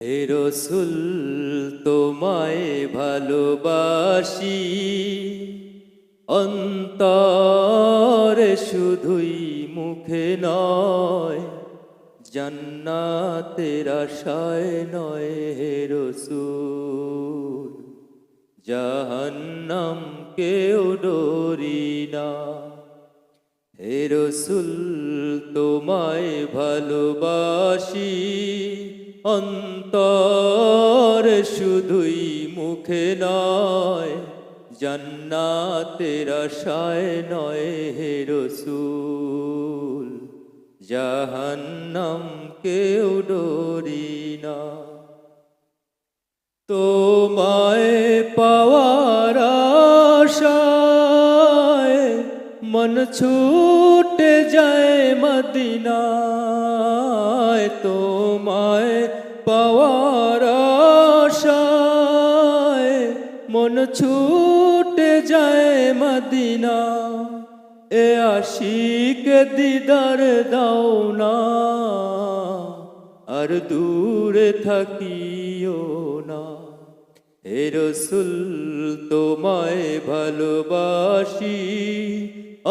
হে রসুল তোমায় ভালোবাসি, অন্তরে শুধুই মুখে নয়, জান্নাতের আশায় নয় হে রসুল, জাহান্নাম কেউ ডরি না। হে রসুল তোমায় ভালোবাসি, অন্তরে শুধুই মুখে নয়, জান্নাতের আশায় নয় হে রসুল, জাহান্নাম কেউ ডরি না। তোমায় পাওয়ার আশায় মন ছুটে যায় মদিনায়, তোমায় পাওয়ার আশায় মন ছুটে যায় মদিনা। এ আশিক দিদার দাও না, আর দূরে থাকিও না। হে রসুল তোমায় ভালোবাসি,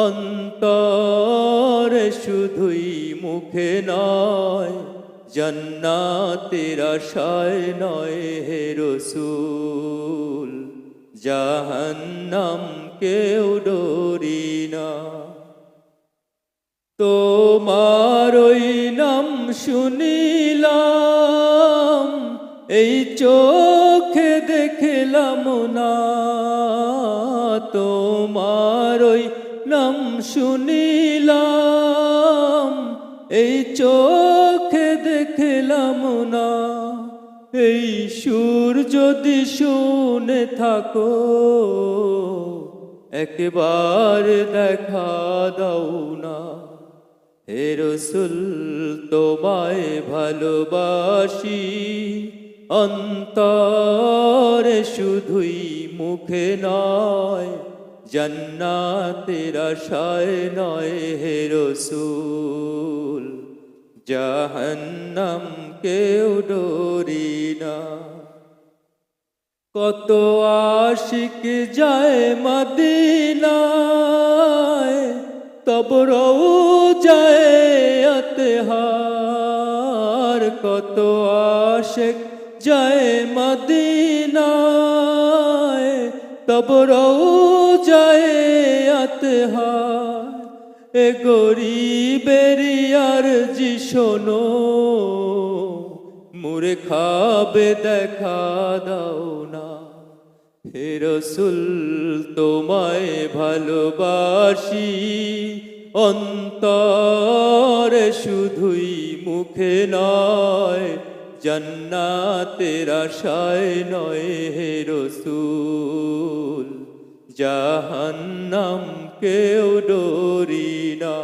অন্তরে শুধুই মুখে নয়, জান্নাতের আশায় নয় হে রসুল, জাহান্নাম কেউ ডরি না। তোমার ওই নাম শুনিলাম, এই চোখে দেখলাম না। তোমার ওই নাম শুনিলাম, এই চোখে দেখলাম না। এই সুর যদি শুনে থাকো, একবার দেখা দাও না। হে রসুল তোমায় ভালোবাসি, অন্তরে শুধুই মুখে নয়, জান্নাতের আশায় নয় হে রসুল, জাহান্নাম কেউ ডরি না। কত আশিক যায় মদিনায়, তব রওজায়ে আতহার। কত আশিক যায় মদিনায়, তব রওজায়ে আতহার। এ গরিবেরি আরজি শোনো, মুরে খাবে দেখা দাও না। হে রসুল তোমায় ভালোবাসি, অন্তরে শুধুই মুখে নয়, জান্নাতের আশায় নয় হে রসুল, জাহান্নাম কেউ ডরি না।